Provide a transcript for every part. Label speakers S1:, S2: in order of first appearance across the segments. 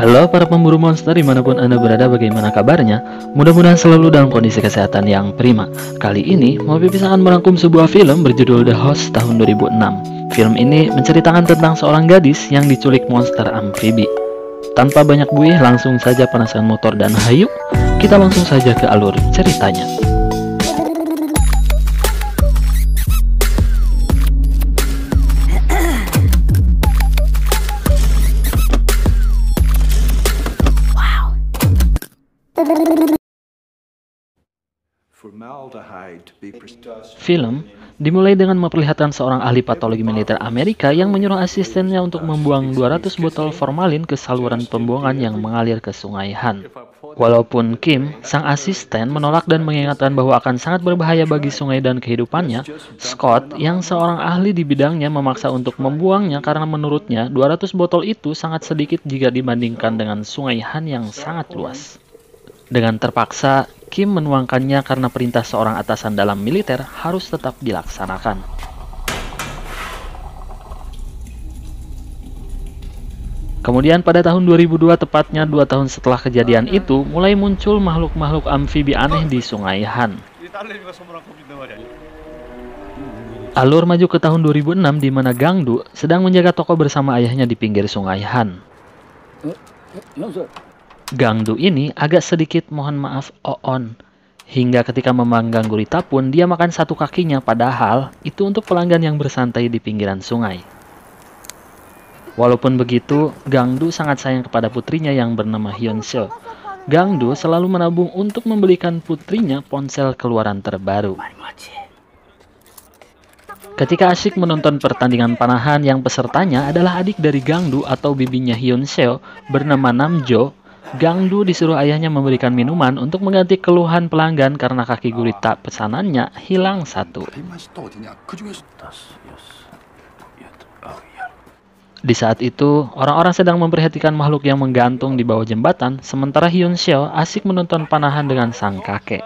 S1: Halo para pemburu monster dimanapun Anda berada, bagaimana kabarnya? Mudah-mudahan selalu dalam kondisi kesehatan yang prima. Kali ini, Movipies akan merangkum sebuah film berjudul The Host tahun 2006. Film ini menceritakan tentang seorang gadis yang diculik monster amfibi. Tanpa banyak buih, langsung saja panaskan motor dan hayuk, kita langsung saja ke alur ceritanya. Film dimulai dengan memperlihatkan seorang ahli patologi militer Amerika yang menyuruh asistennya untuk membuang 200 botol formalin ke saluran pembuangan yang mengalir ke Sungai Han. Walaupun Kim, sang asisten, menolak dan mengingatkan bahwa akan sangat berbahaya bagi sungai dan kehidupannya, Scott, yang seorang ahli di bidangnya, memaksa untuk membuangnya karena menurutnya 200 botol itu sangat sedikit jika dibandingkan dengan Sungai Han yang sangat luas. Dengan terpaksa, Kim menuangkannya karena perintah seorang atasan dalam militer harus tetap dilaksanakan. Kemudian pada tahun 2002, tepatnya 2 tahun setelah kejadian itu, mulai muncul makhluk-makhluk amfibi aneh di Sungai Han. Alur maju ke tahun 2006 di mana Gangdu sedang menjaga toko bersama ayahnya di pinggir Sungai Han. Gangdu ini agak sedikit mohon maaf oon, hingga ketika memanggang gurita pun dia makan satu kakinya, padahal itu untuk pelanggan yang bersantai di pinggiran sungai. Walaupun begitu, Gangdu sangat sayang kepada putrinya yang bernama Hyunseo. Gangdu selalu menabung untuk membelikan putrinya ponsel keluaran terbaru. Ketika asyik menonton pertandingan panahan yang pesertanya adalah adik dari Gangdu atau bibinya Hyunseo bernama Namjo, Gangdu disuruh ayahnya memberikan minuman untuk mengganti keluhan pelanggan karena kaki gurita pesanannya hilang satu. Di saat itu, orang-orang sedang memperhatikan makhluk yang menggantung di bawah jembatan, sementara Hyunseo asik menonton panahan dengan sang kakek.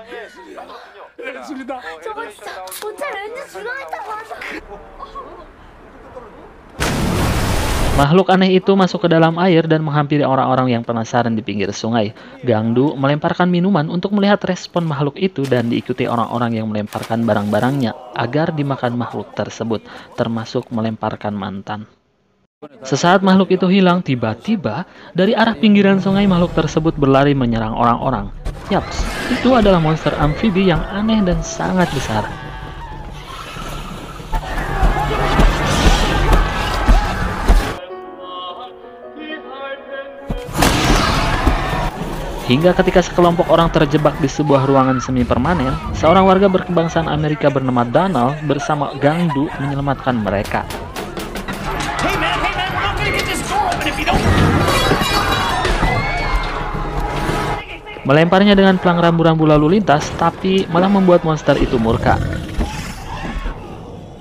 S1: Makhluk aneh itu masuk ke dalam air dan menghampiri orang-orang yang penasaran di pinggir sungai. Gangdu melemparkan minuman untuk melihat respon makhluk itu dan diikuti orang-orang yang melemparkan barang-barangnya agar dimakan makhluk tersebut, termasuk melemparkan mantan. Sesaat makhluk itu hilang, tiba-tiba dari arah pinggiran sungai makhluk tersebut berlari menyerang orang-orang. Yaps, itu adalah monster amfibi yang aneh dan sangat besar. Hingga ketika sekelompok orang terjebak di sebuah ruangan semi permanen, seorang warga berkebangsaan Amerika bernama Donald bersama Gangdu menyelamatkan mereka. Melemparnya dengan pelang rambu-rambu lalu lintas, tapi malah membuat monster itu murka.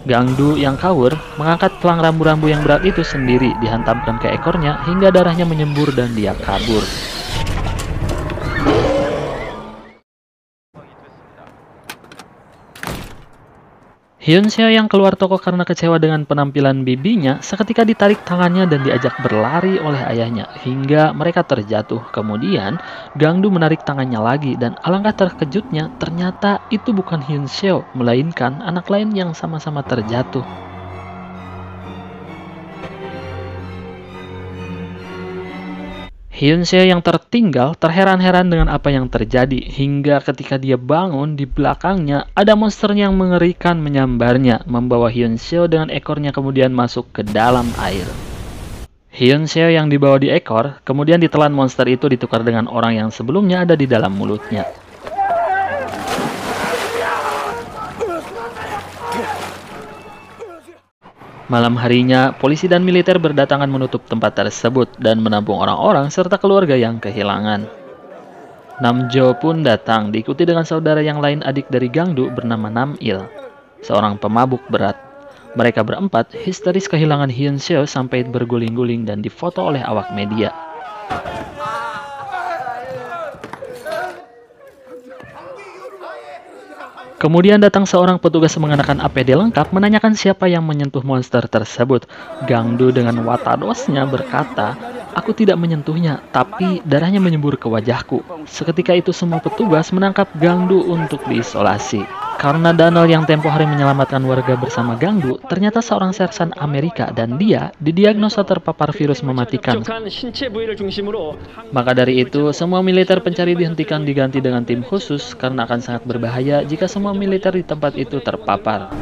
S1: Gangdu yang kabur mengangkat pelang rambu-rambu yang berat itu sendiri, dihantamkan ke ekornya hingga darahnya menyembur dan dia kabur. Hyunseo yang keluar toko karena kecewa dengan penampilan bibinya, seketika ditarik tangannya dan diajak berlari oleh ayahnya, hingga mereka terjatuh. Kemudian, Gangdu menarik tangannya lagi, dan alangkah terkejutnya, ternyata itu bukan Hyunseo, melainkan anak lain yang sama-sama terjatuh. Hyunseo yang tertinggal terheran-heran dengan apa yang terjadi, hingga ketika dia bangun, di belakangnya ada monster yang mengerikan menyambarnya, membawa Hyunseo dengan ekornya kemudian masuk ke dalam air. Hyunseo yang dibawa di ekor, kemudian ditelan monster itu ditukar dengan orang yang sebelumnya ada di dalam mulutnya. Malam harinya, polisi dan militer berdatangan menutup tempat tersebut dan menampung orang-orang serta keluarga yang kehilangan. Namjo pun datang, diikuti dengan saudara yang lain adik dari Gangdu bernama Nam-il, seorang pemabuk berat. Mereka berempat histeris kehilangan Hyunseo sampai berguling-guling dan difoto oleh awak media. Kemudian datang seorang petugas mengenakan APD lengkap menanyakan siapa yang menyentuh monster tersebut. Gangdu dengan watadosnya berkata, Aku tidak menyentuhnya, tapi darahnya menyembur ke wajahku. Seketika itu semua petugas menangkap Gangdu untuk diisolasi. Karena Daniel yang tempo hari menyelamatkan warga bersama Gangdu, ternyata seorang sersan Amerika dan dia didiagnosa terpapar virus mematikan. Maka dari itu, semua militer pencari dihentikan diganti dengan tim khusus karena akan sangat berbahaya jika semua militer di tempat itu terpapar.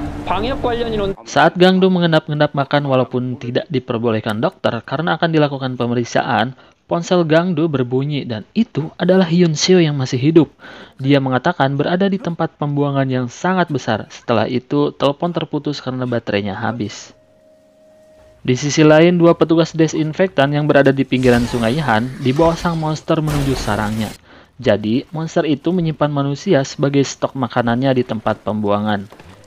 S1: Saat Gangdu mengendap-endap makan walaupun tidak diperbolehkan dokter karena akan dilakukan pemeriksaan, ponsel Gangdu berbunyi dan itu adalah Hyun Seo yang masih hidup. Dia mengatakan berada di tempat pembuangan yang sangat besar. Setelah itu, telepon terputus karena baterainya habis. Di sisi lain, dua petugas desinfektan yang berada di pinggiran sungai Han dibawa sang monster menuju sarangnya. Jadi, monster itu menyimpan manusia sebagai stok makanannya di tempat pembuangan.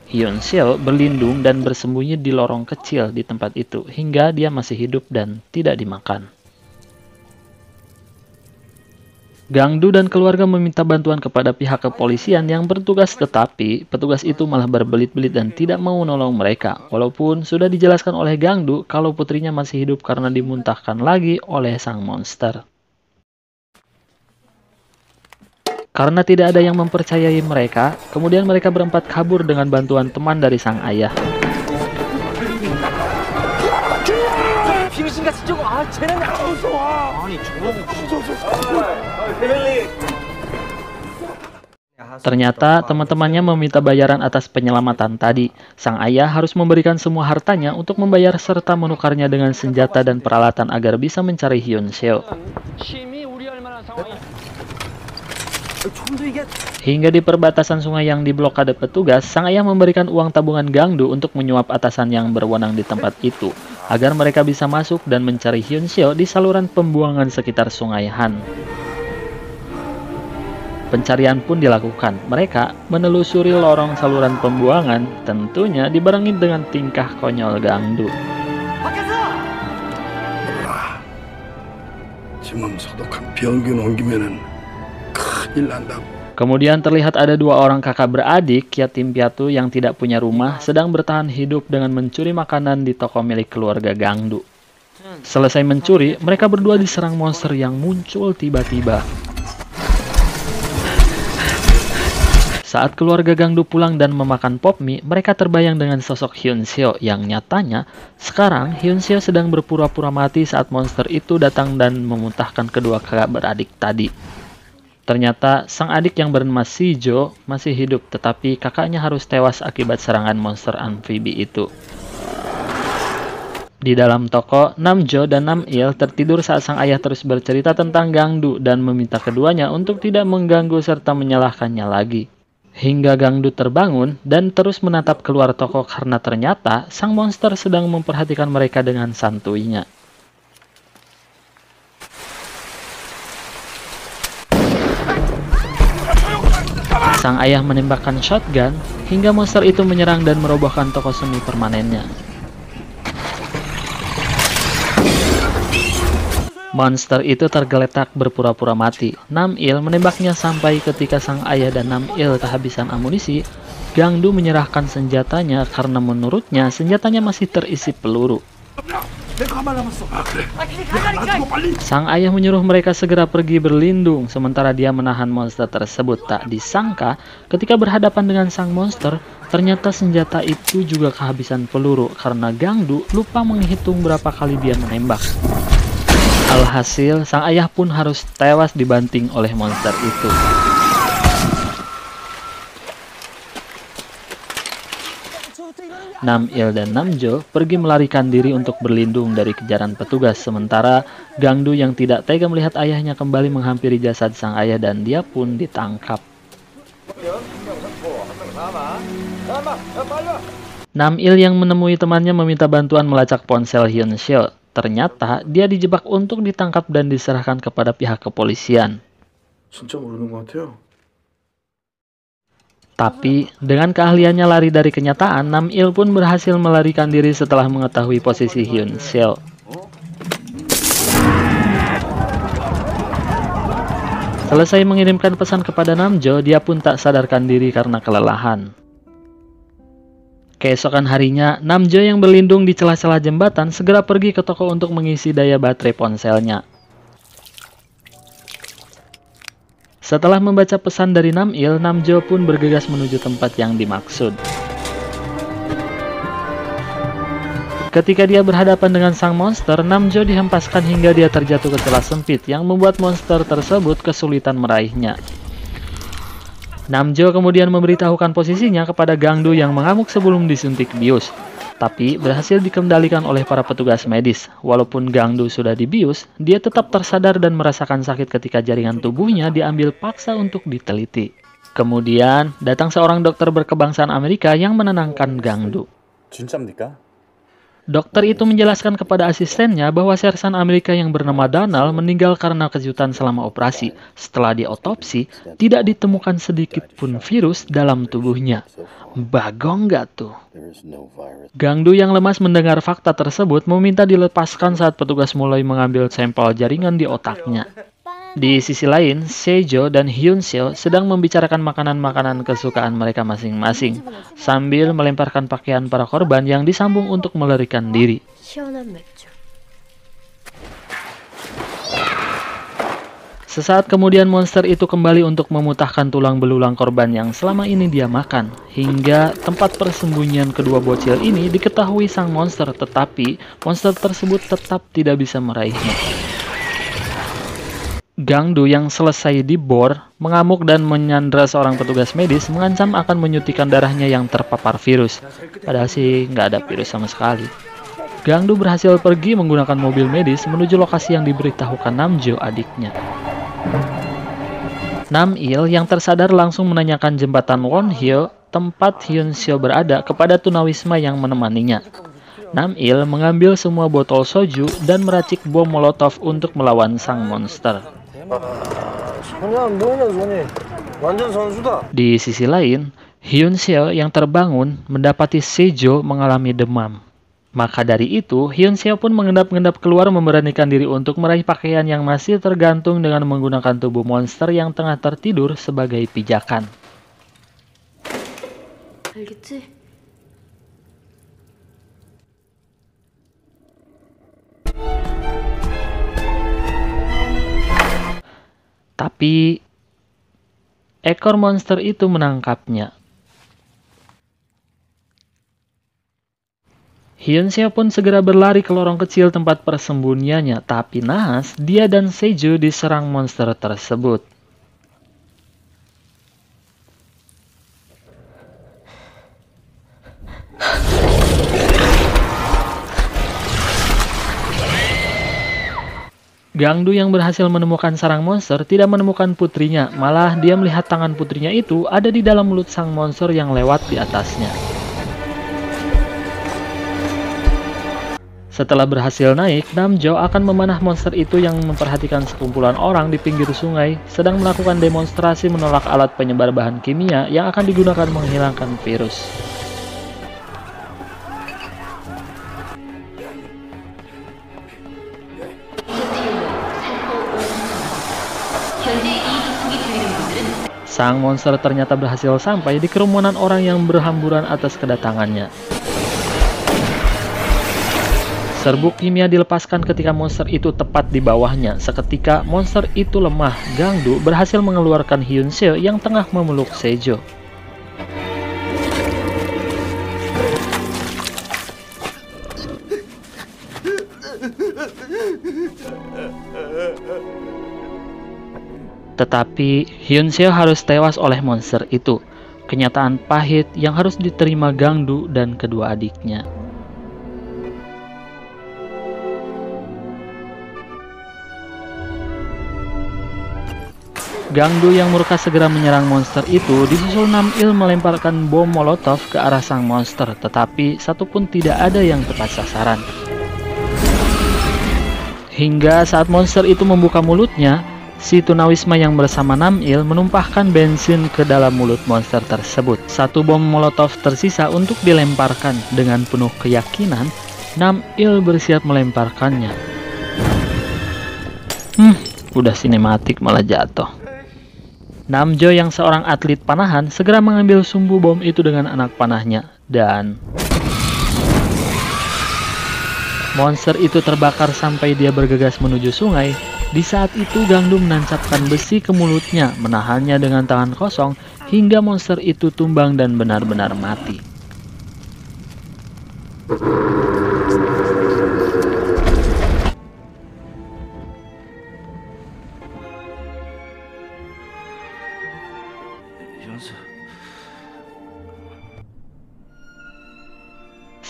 S1: Hyun Seo berlindung dan bersembunyi di lorong kecil di tempat itu hingga dia masih hidup dan tidak dimakan. Gangdu dan keluarga meminta bantuan kepada pihak kepolisian yang bertugas, tetapi petugas itu malah berbelit-belit dan tidak mau menolong mereka. Walaupun sudah dijelaskan oleh Gangdu kalau putrinya masih hidup karena dimuntahkan lagi oleh sang monster. Karena tidak ada yang mempercayai mereka, kemudian mereka berempat kabur dengan bantuan teman dari sang ayah. Ternyata teman-temannya meminta bayaran atas penyelamatan tadi. Sang ayah harus memberikan semua hartanya untuk membayar serta menukarnya dengan senjata dan peralatan agar bisa mencari Hyun Seo. Hingga di perbatasan sungai yang diblokade petugas, sang ayah memberikan uang tabungan Gangdu untuk menyuap atasan yang berwenang di tempat itu, agar mereka bisa masuk dan mencari Hyun Seo di saluran pembuangan sekitar sungai Han. Pencarian pun dilakukan. Mereka menelusuri lorong saluran pembuangan, tentunya dibarengi dengan tingkah konyol Gangdu. Kemudian terlihat ada dua orang kakak beradik, yatim piatu yang tidak punya rumah, sedang bertahan hidup dengan mencuri makanan di toko milik keluarga Gangdu. Selesai mencuri, mereka berdua diserang monster yang muncul tiba-tiba. Saat keluarga Gangdu pulang dan memakan pop mie, mereka terbayang dengan sosok Hyun Seo yang nyatanya sekarang Hyun Seo sedang berpura-pura mati saat monster itu datang dan memuntahkan kedua kakak beradik tadi. Ternyata sang adik yang bernama Sijo masih hidup, tetapi kakaknya harus tewas akibat serangan monster amfibi itu. Di dalam toko, Namjo dan Nam-il tertidur saat sang ayah terus bercerita tentang Gangdu dan meminta keduanya untuk tidak mengganggu serta menyalahkannya lagi. Hingga Gangdu terbangun dan terus menatap keluar toko karena ternyata sang monster sedang memperhatikan mereka dengan santuinya. Sang ayah menembakkan shotgun hingga monster itu menyerang dan merobohkan toko semi permanennya. Monster itu tergeletak berpura-pura mati. Nam-il menembaknya sampai ketika sang ayah dan Nam-il kehabisan amunisi, Gangdu menyerahkan senjatanya karena menurutnya senjatanya masih terisi peluru. Sang ayah menyuruh mereka segera pergi berlindung, sementara dia menahan monster tersebut. Tak disangka, ketika berhadapan dengan sang monster, ternyata senjata itu juga kehabisan peluru karena Gangdu lupa menghitung berapa kali dia menembak. Alhasil, sang ayah pun harus tewas dibanting oleh monster itu. Nam-il dan Namjo pergi melarikan diri untuk berlindung dari kejaran petugas, sementara Gangdu yang tidak tega melihat ayahnya kembali menghampiri jasad sang ayah dan dia pun ditangkap. Nam-il yang menemui temannya meminta bantuan melacak ponsel Hyun Seo. Ternyata dia dijebak untuk ditangkap dan diserahkan kepada pihak kepolisian. Tapi dengan keahliannya lari dari kenyataan, Nam-il pun berhasil melarikan diri setelah mengetahui posisi Hyun Seo. Selesai mengirimkan pesan kepada Namjo, dia pun tak sadarkan diri karena kelelahan. Keesokan harinya, Namjo yang berlindung di celah-celah jembatan segera pergi ke toko untuk mengisi daya baterai ponselnya. Setelah membaca pesan dari Nam-il, Namjo pun bergegas menuju tempat yang dimaksud. Ketika dia berhadapan dengan sang monster, Namjo dihempaskan hingga dia terjatuh ke celah sempit yang membuat monster tersebut kesulitan meraihnya. Namjo kemudian memberitahukan posisinya kepada Gangdu yang mengamuk sebelum disuntik bius, tapi berhasil dikendalikan oleh para petugas medis. Walaupun Gangdu sudah dibius, dia tetap tersadar dan merasakan sakit ketika jaringan tubuhnya diambil paksa untuk diteliti. Kemudian, datang seorang dokter berkebangsaan Amerika yang menenangkan Gangdu.
S2: 진짜입니까?
S1: Dokter itu menjelaskan kepada asistennya bahwa sersan Amerika yang bernama Donald meninggal karena kejutan selama operasi. Setelah diotopsi, tidak ditemukan sedikit pun virus dalam tubuhnya. Bagong nggak tuh? Gangdu yang lemas mendengar fakta tersebut meminta dilepaskan saat petugas mulai mengambil sampel jaringan di otaknya. Di sisi lain, Seijo dan Hyunseo sedang membicarakan makanan-makanan kesukaan mereka masing-masing, sambil melemparkan pakaian para korban yang disambung untuk melarikan diri. Sesaat kemudian monster itu kembali untuk memutahkan tulang belulang korban yang selama ini dia makan, hingga tempat persembunyian kedua bocil ini diketahui sang monster, tetapi monster tersebut tetap tidak bisa meraihnya. Gangdu yang selesai dibor, mengamuk dan menyandra seorang petugas medis, mengancam akan menyuntikkan darahnya yang terpapar virus. Padahal sih nggak ada virus sama sekali. Gangdu berhasil pergi menggunakan mobil medis menuju lokasi yang diberitahukan Namjo adiknya. Nam-il yang tersadar langsung menanyakan jembatan Wonhyo, tempat Hyunseo berada, kepada tunawisma yang menemaninya. Nam-il mengambil semua botol soju dan meracik bom molotov untuk melawan sang monster. Di sisi lain, Hyunseo yang terbangun mendapati Seijo mengalami demam. Maka dari itu, Hyunseo pun mengendap-endap keluar memberanikan diri untuk meraih pakaian yang masih tergantung dengan menggunakan tubuh monster yang tengah tertidur sebagai pijakan. Tapi ekor monster itu menangkapnya. Hyunseo pun segera berlari ke lorong kecil tempat persembunyiannya, tapi naas dia dan Seijo diserang monster tersebut. Gangdu yang berhasil menemukan sarang monster tidak menemukan putrinya, malah dia melihat tangan putrinya itu ada di dalam mulut sang monster yang lewat di atasnya. Setelah berhasil naik, Namjo akan memanah monster itu yang memperhatikan sekumpulan orang di pinggir sungai sedang melakukan demonstrasi menolak alat penyebar bahan kimia yang akan digunakan menghilangkan virus. Sang monster ternyata berhasil sampai di kerumunan orang yang berhamburan atas kedatangannya. Serbuk kimia dilepaskan ketika monster itu tepat di bawahnya. Seketika monster itu lemah. Gangdu berhasil mengeluarkan Hyunseo yang tengah memeluk Seijo. Tetapi Hyunseo harus tewas oleh monster itu. Kenyataan pahit yang harus diterima Gangdu dan kedua adiknya. Gangdu yang murka segera menyerang monster itu, disusul Nam-il melemparkan bom molotov ke arah sang monster, tetapi satupun tidak ada yang tepat sasaran. Hingga saat monster itu membuka mulutnya, si tunawisma yang bersama Nam-il menumpahkan bensin ke dalam mulut monster tersebut. Satu bom molotov tersisa untuk dilemparkan. Dengan penuh keyakinan, Nam-il bersiap melemparkannya. Udah sinematik malah jatuh. Namjo yang seorang atlet panahan segera mengambil sumbu bom itu dengan anak panahnya dan monster itu terbakar sampai dia bergegas menuju sungai. Di saat itu Gangdu menancapkan besi ke mulutnya, menahannya dengan tangan kosong hingga monster itu tumbang dan benar-benar mati.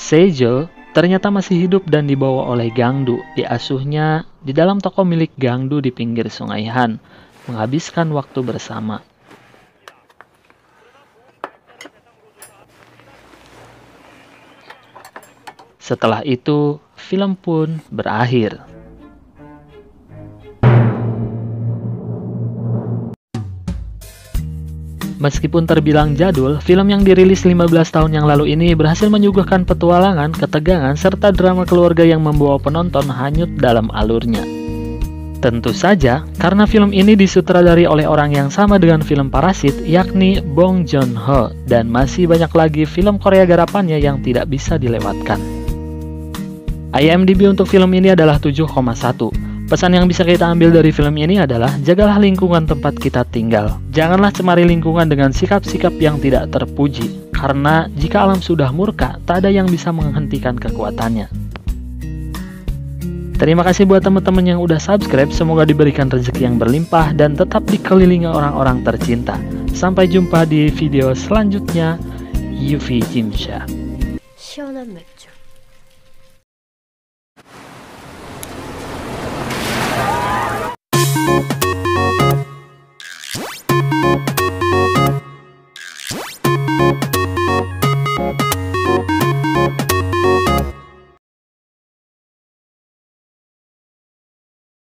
S1: Seijo ternyata masih hidup dan dibawa oleh Gangdu, diasuhnya di dalam toko milik Gangdu di pinggir Sungai Han, menghabiskan waktu bersama. Setelah itu, film pun berakhir. Meskipun terbilang jadul, film yang dirilis 15 tahun yang lalu ini berhasil menyuguhkan petualangan, ketegangan, serta drama keluarga yang membawa penonton hanyut dalam alurnya. Tentu saja, karena film ini disutradari oleh orang yang sama dengan film Parasit, yakni Bong Joon-ho, dan masih banyak lagi film Korea garapannya yang tidak bisa dilewatkan. IMDb untuk film ini adalah 7,1. Pesan yang bisa kita ambil dari film ini adalah jagalah lingkungan tempat kita tinggal. Janganlah cemari lingkungan dengan sikap-sikap yang tidak terpuji, karena jika alam sudah murka, tak ada yang bisa menghentikan kekuatannya. Terima kasih buat teman-teman yang udah subscribe, semoga diberikan rezeki yang berlimpah dan tetap dikelilingi orang-orang tercinta. Sampai jumpa di video selanjutnya. Yuvi Jimsha.
S2: 시원한 맥주.